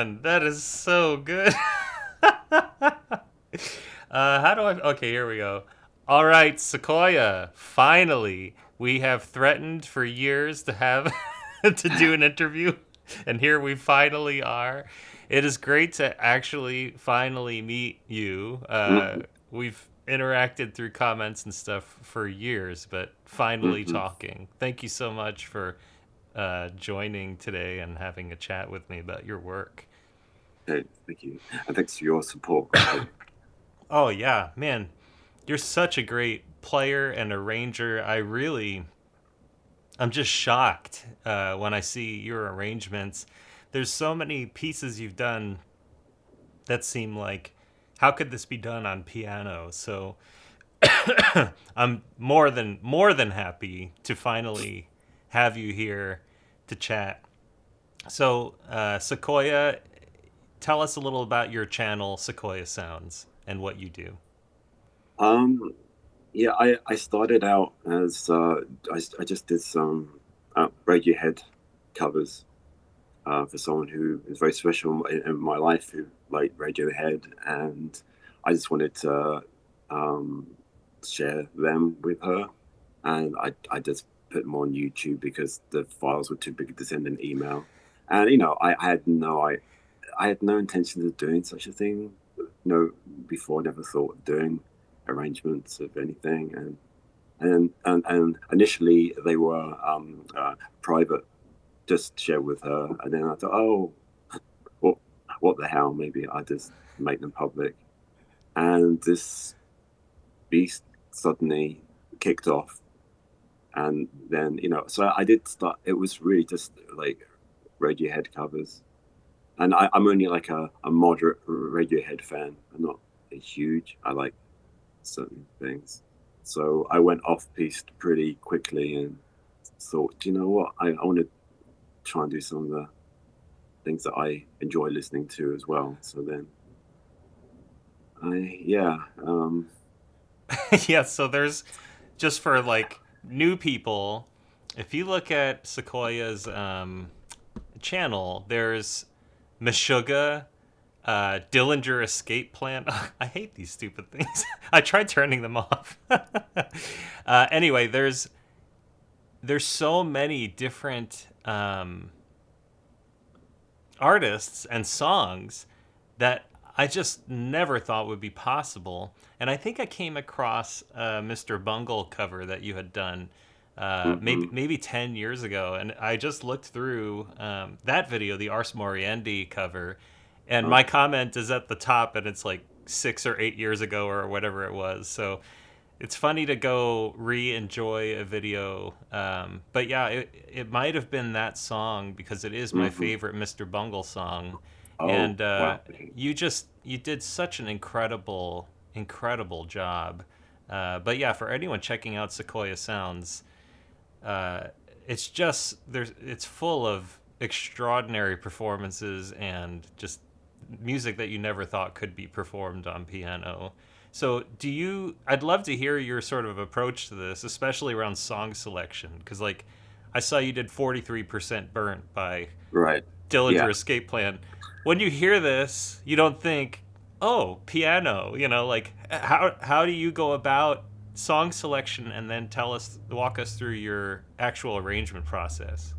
man, that is so good. How do I? Okay, here we go. All right, Sequoia. Finally, we have threatened for years to have to do an interview, and here we finally are. It is great to actually finally meet you. Mm-hmm. We've interacted through comments and stuff for years, but finally Mm-hmm. talking. Thank you so much for joining today and having a chat with me about your work. Okay, thank you, and thanks for your support. Oh yeah, man, you're such a great player and arranger. I'm just shocked when I see your arrangements. There's so many pieces you've done that seem like, how could this be done on piano? So I'm more than happy to finally have you here to chat. So Sequoia, tell us a little about your channel, Sequoia Sounds, and what you do. Um, yeah, I started out as I just did some Radiohead covers for someone who is very special in my life who liked Radiohead, and I just wanted to um, share them with her, and I just put them on YouTube because the files were too big to send an email, and I had no intention of doing such a thing. No, before I never thought of doing arrangements of anything, and initially they were private, just share with her, and then I thought, oh, what what the hell? Maybe I just make them public, and this beast suddenly kicked off, and then so I did start. It was really just like Radiohead covers, and I'm only like a moderate Radiohead fan. I'm not a huge. I like certain things. So I went off piste pretty quickly and thought, do you know what? I want to try and do some of the things that I enjoy listening to as well. So then yeah, Yeah, so there's just for like new people, if you look at Sequoia's channel, there's Meshuggah, Dillinger Escape Plan. I hate these stupid things. I tried turning them off. Anyway, there's so many different artists and songs that I just never thought would be possible. And I think I came across a Mr. Bungle cover that you had done maybe hmm 10 years ago, and I just looked through that video, the Ars Moriendi cover, and my okay. comment is at the top, and it's like 6 or 8 years ago or whatever it was. So it's funny to go re-enjoy a video, but yeah, it might have been that song because it is my hmm favorite Mr. Bungle song, Oh, and wow. Okay. you did such an incredible job. But yeah, for anyone checking out Sequoia Sounds, uh, it's full of extraordinary performances and just music that you never thought could be performed on piano. So, I'd love to hear your sort of approach to this, especially around song selection, because like I saw you did 43% Burnt by Right. Yeah. Dillinger Escape Plan. When you hear this, you don't think, oh, piano. Like how do you go about song selection, and then walk us through your actual arrangement process?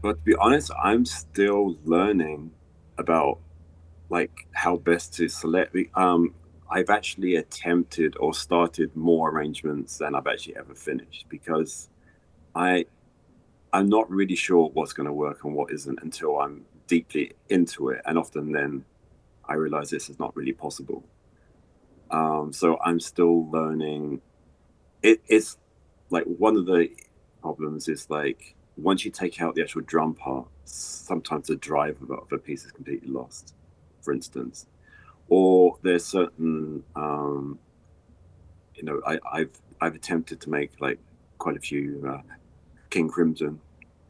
But to be honest, I'm still learning about like how best to select. I've actually attempted or started more arrangements than I've actually ever finished because I I'm not really sure what's going to work and what isn't until I'm deeply into it, and often then I realize this is not really possible. So I'm still learning. It's like one of the problems is like once you take out the actual drum part, sometimes the drive of a piece is completely lost, for instance. Or there's certain I've attempted to make like quite a few King Crimson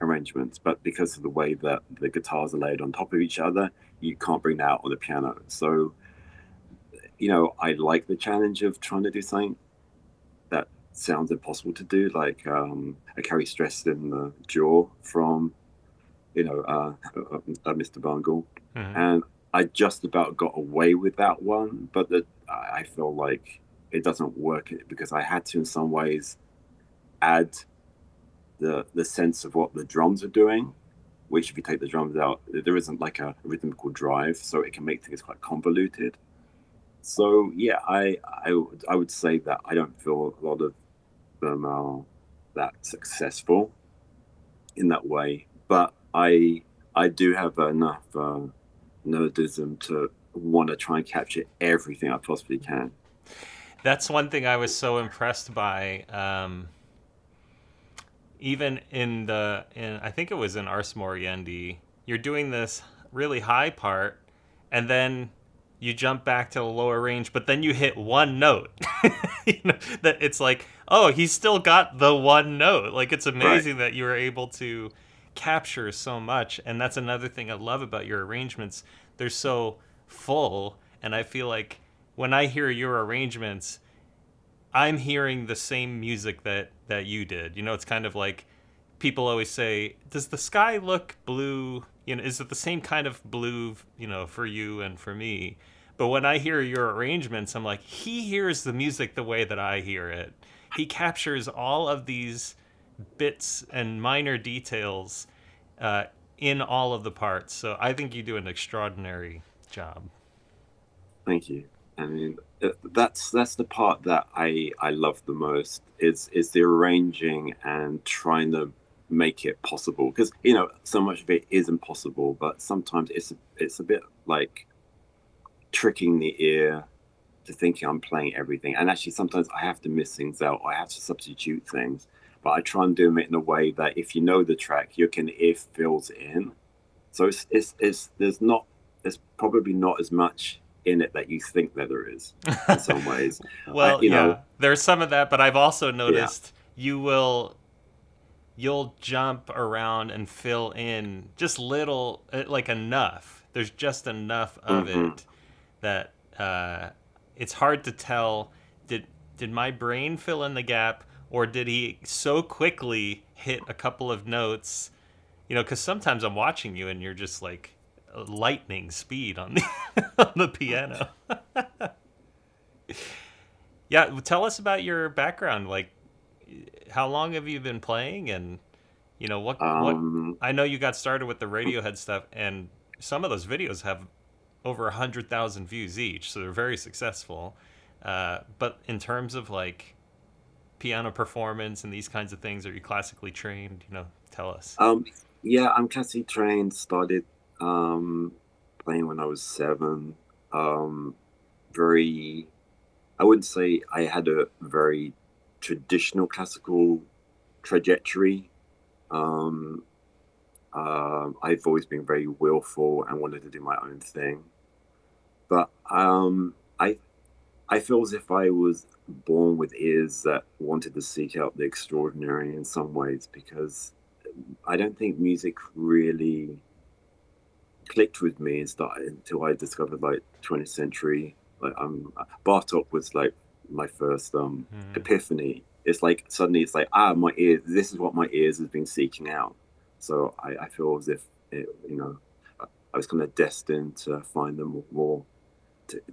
arrangements, but because of the way that the guitars are laid on top of each other, you can't bring that out on the piano. So, I like the challenge of trying to do something that sounds impossible to do, like a Carrie Stress in the jaw from Mr. Bungle, Hmm. and I just about got away with that one, but I feel like it doesn't work because I had to in some ways add the sense of what the drums are doing. Which, if you take the drums out, there isn't like a rhythmical drive, so it can make things quite convoluted. So yeah, I would say that I don't feel a lot of them are that successful in that way, but I do have enough nerdism to want to try and capture everything I possibly can. That's one thing I was so impressed by. Even in I think it was in Ars Moriendi, you're doing this really high part, and then you jump back to the lower range, but then you hit one note. That it's like, oh, he's still got the one note. Like it's Right. amazing that you were able to capture so much, and that's another thing I love about your arrangements. They're so full, and I feel like when I hear your arrangements, I'm hearing the same music that you did. It's kind of like people always say, "Does the sky look blue? Is it the same kind of blue, for you and for me?" But when I hear your arrangements, I'm like, he hears the music the way that I hear it. He captures all of these bits and minor details uh, in all of the parts. So I think you do an extraordinary job. Thank you. I mean, that's the part that I love the most is the arranging and trying to make it possible because so much of it is impossible, but sometimes it's a bit like tricking the ear to thinking I'm playing everything. And actually, sometimes I have to miss things out. Or I have to substitute things. But I try and do it in a way that if you know the track, you can ear fills in. So it's there's probably not as much in it that you think that there is in some ways. I Well, yeah, there's some of that, but I've also Yeah. noticed you'll jump around and fill in just little, like enough. There's just enough of Hmm. it that it's hard to tell. Did my brain fill in the gap, or did he so quickly hit a couple of notes? Because sometimes I'm watching you and you're just like lightning speed on the on the piano. Yeah, tell us about your background. Like, how long have you been playing, and what Um, I know you got started with the Radiohead stuff, and some of those videos have over 100,000 views each, so they're very successful. But in terms of like piano performance and these kinds of things, are you classically trained? Tell us. um, yeah, I'm classically trained. Started um, playing when I was 7. Um, very I wouldn't say I had a very traditional classical trajectory. Um, I've always been very willful and wanted to do my own thing. But I feel as if I was born with ears that wanted to seek out the extraordinary in some ways because I don't think music really clicked with me and started until I discovered like 20th century. Like Bartok was like my first Hmm. epiphany. It's like suddenly it's like my ears. This is what my ears has been seeking out. So I feel as if I was kind of destined to find them more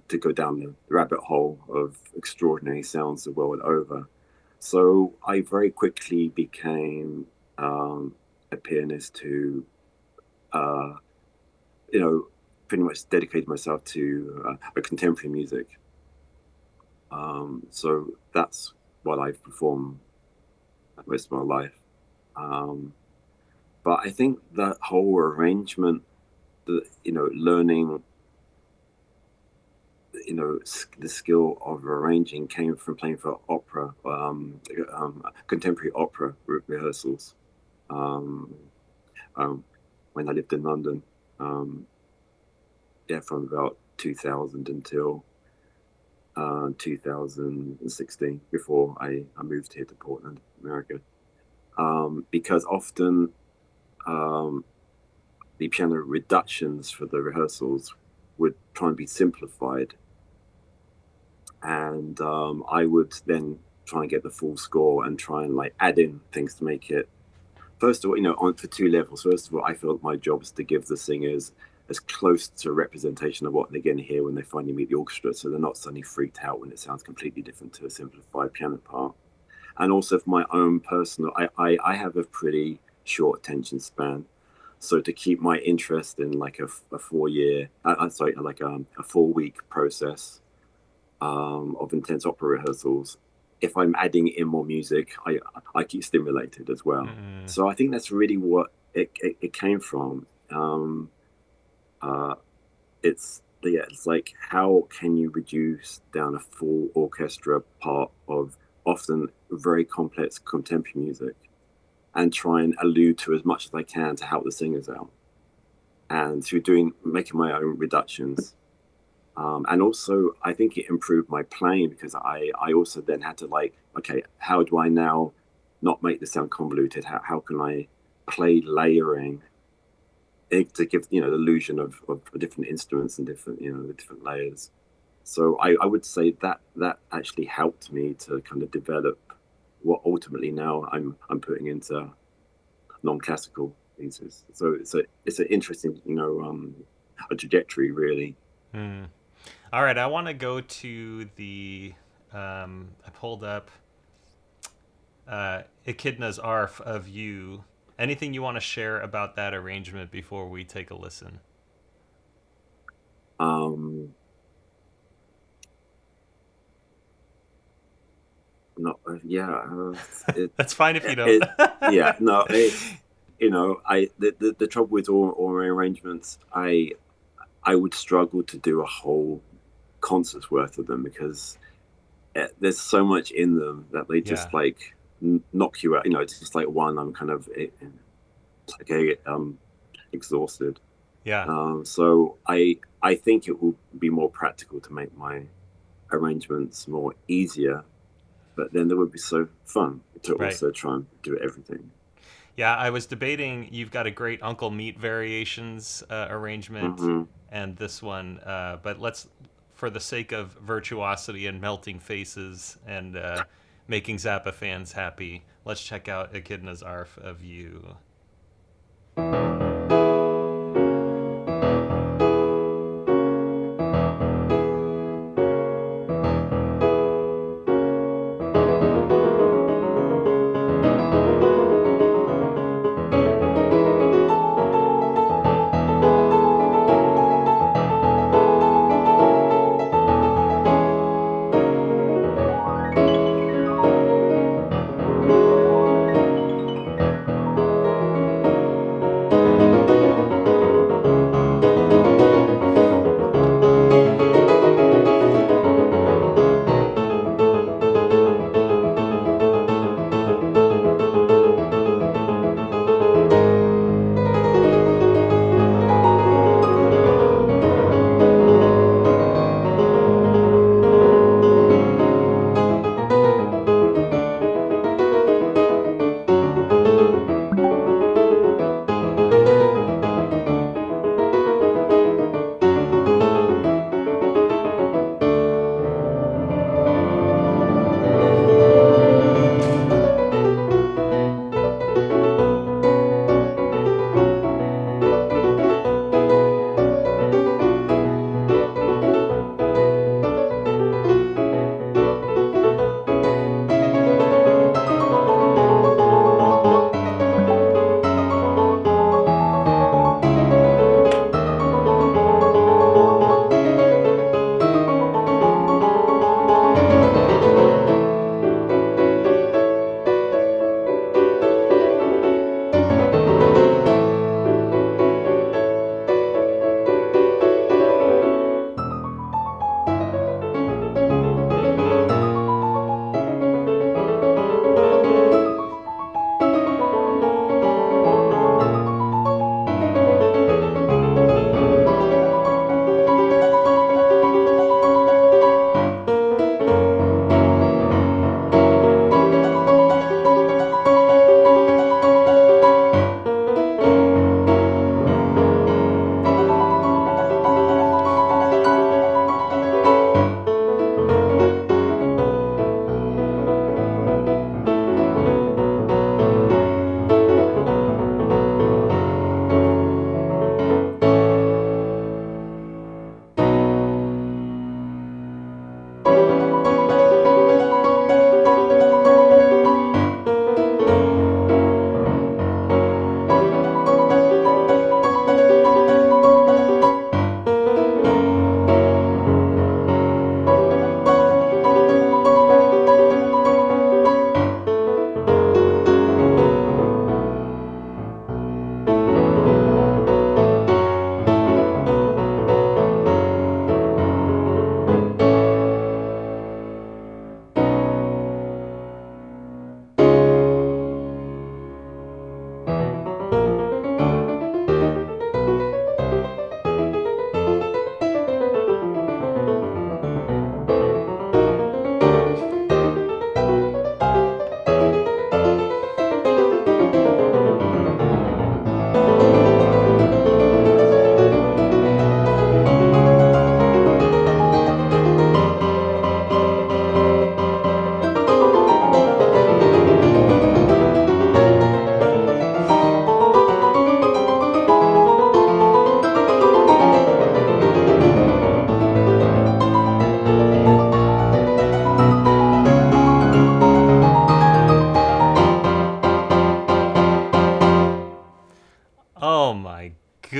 to go down the rabbit hole of extraordinary sounds the world over. So I very quickly became a pianist who uh, you know, pretty much dedicated myself to a contemporary music. So that's what I've performed most of my life. Um, but I think that whole arrangement, learning, the skill of arranging came from playing for opera, contemporary opera rehearsals. Um, um, when I lived in London, um, yeah, from about 2000 until 2016 before I moved here to Portland, America. Because often um, the piano reductions for the rehearsals would try and be simplified, and I would then try and get the full score and try and like add in things to make it first of all, on for two levels. First of all, I feel my job is to give the singers as close to a representation of what they're going to hear when they finally meet the orchestra, so they're not suddenly freaked out when it sounds completely different to a simplified piano part. And also for my own personal, I have a pretty short attention span. So to keep my interest in like a 4 year, sorry, like a 4 week process of intense opera rehearsals, if I'm adding in more music, I keep stimulated as well. Mm. So I think that's really what it came from. Uh, it's like, how can you reduce down a full orchestra part of often very complex contemporary music and try and allude to as much as I can to help the singers out, and through making my own reductions. And also, I think it improved my playing because I also then had to, like, okay, how do I now not make this sound convoluted? How can I play layering it to give, the illusion of different instruments and different, the different layers. So I would say that actually helped me to kind of develop what ultimately now I'm putting into non-classical pieces. So it's an interesting, a trajectory really. Mm. All right, I want to go to the. I pulled up Echidna's Arf of You. Anything you want to share about that arrangement before we take a listen? Um, Not yeah, it, That's fine if you don't. it yeah, no, it's, I the trouble with all my arrangements, I would struggle to do a whole concert's worth of them because there's so much in them that they Yeah, just like knock you out. It's just like one, I'm kind of okay, exhausted. yeah. So I think it will be more practical to make my arrangements more easier, but then it would be so fun to Right. also try and do everything. Yeah, I was debating. You've got a great Uncle Meat variations arrangement, Hmm. and this one. But let's, for the sake of virtuosity and melting faces and making Zappa fans happy, let's check out Echidna's Arf of You.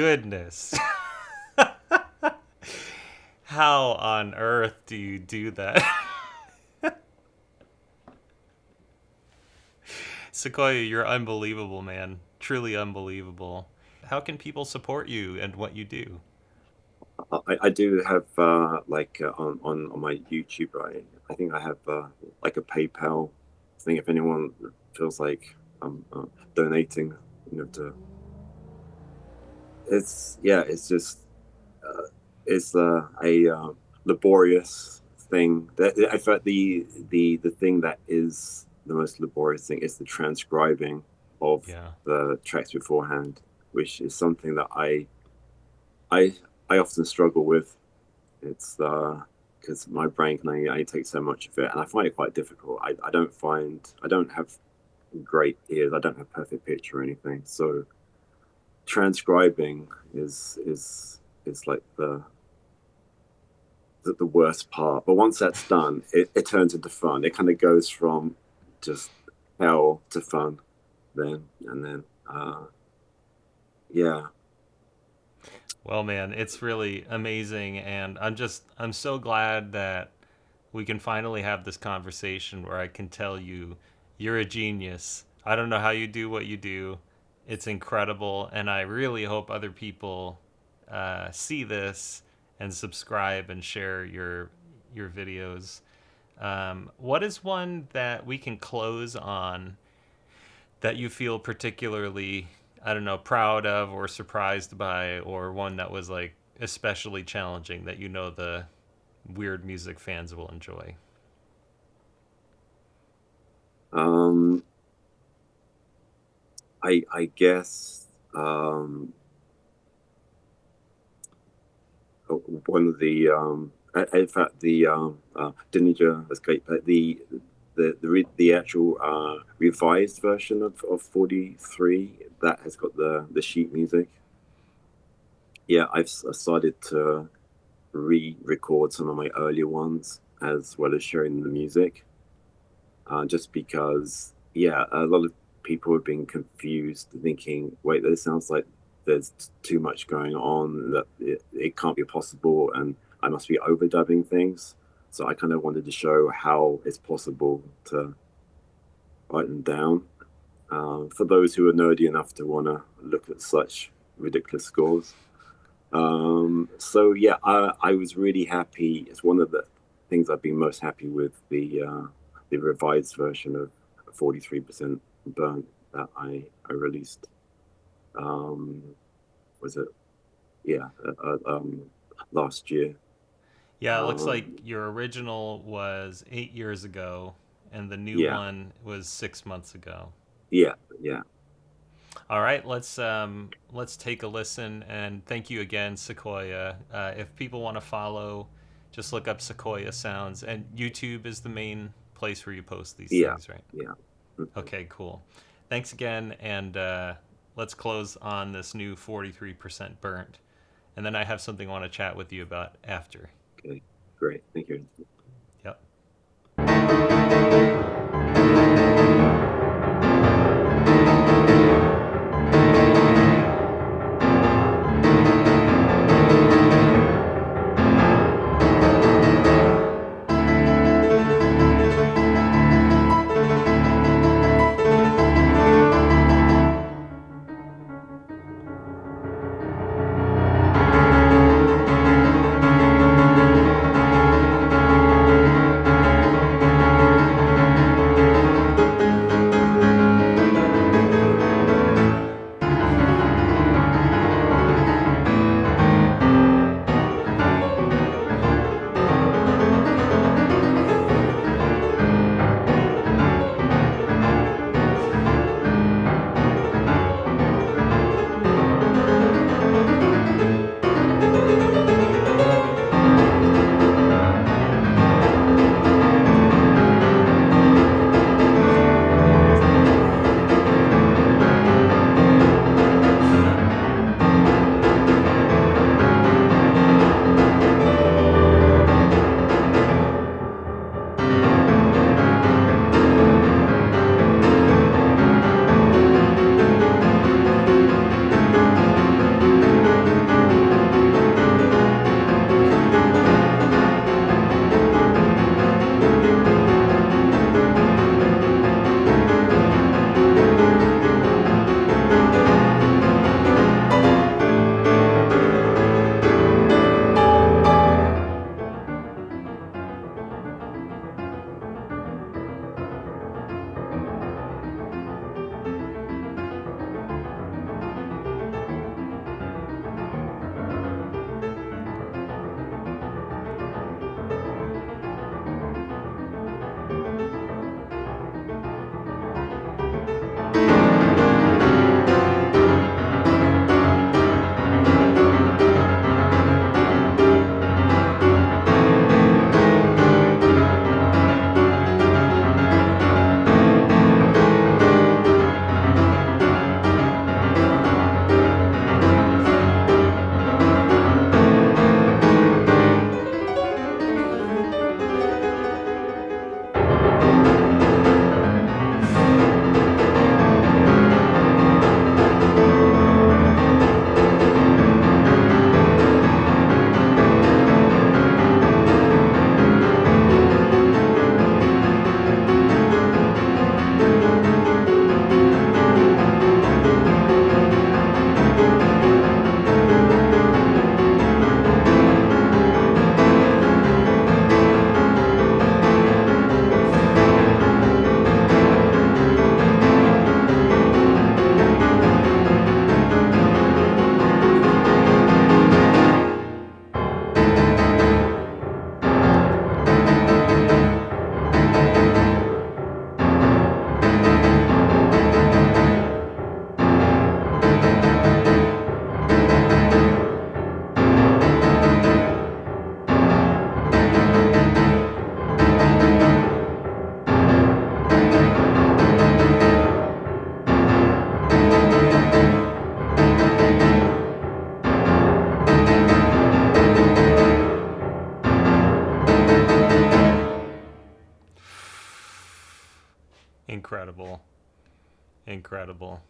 goodness. How on earth do you do that? Sequoia, you're unbelievable, man. Truly unbelievable. How can people support you and what you do? I do have on my YouTube. I think I have like a PayPal thing if anyone feels like donating. You know, to it's yeah, it's just uh, it's a laborious thing. That I felt the thing that is the most laborious thing is the transcribing of Yeah. the tracks beforehand, which is something that I I often struggle with. It's because my brain can only take so much of it, and I find it quite difficult. I don't have great ears. I don't have perfect pitch or anything. So transcribing is like the worst part. But once that's done, it turns into fun. It kind of goes from just hell to fun, then and then yeah. Well, man, it's really amazing, and I'm so glad that we can finally have this conversation where I can tell you you're a genius. I don't know how you do what you do. It's incredible, and I really hope other people see this and subscribe and share your videos. What is one that we can close on that you feel particularly, I don't know, proud of or surprised by, or one that was like especially challenging that you know the weird music fans will enjoy? Um, I guess one of the in fact the Dillinger Escape the actual revised version of 43 that has got the sheet music. Yeah, I've started to re-record some of my earlier ones as well as sharing the music, just because yeah, a lot of people have been confused, thinking, wait, this sounds like there's too much going on, that it can't be possible, and I must be overdubbing things. So I kind of wanted to show how it's possible to write them down, for those who are nerdy enough to want to look at such ridiculous scores. So yeah, I was really happy. It's one of the things I've been most happy with, the revised version of 43% Burnt that I released. Um, was it? Yeah, last year. Yeah, it looks like Um, your original was 8 years ago, and the new yeah, one was 6 months ago. yeah, yeah, All right, let's take a listen, and thank you again, Sequoia. If people want to follow, just look up Sequoia Sounds, and YouTube is the main place where you post these yeah, things, right? yeah. Okay, cool. Thanks again, and let's close on this new 43% burnt, and then I have something I want to chat with you about after. Okay, great. Thank you. Yep. Incredible. Incredible.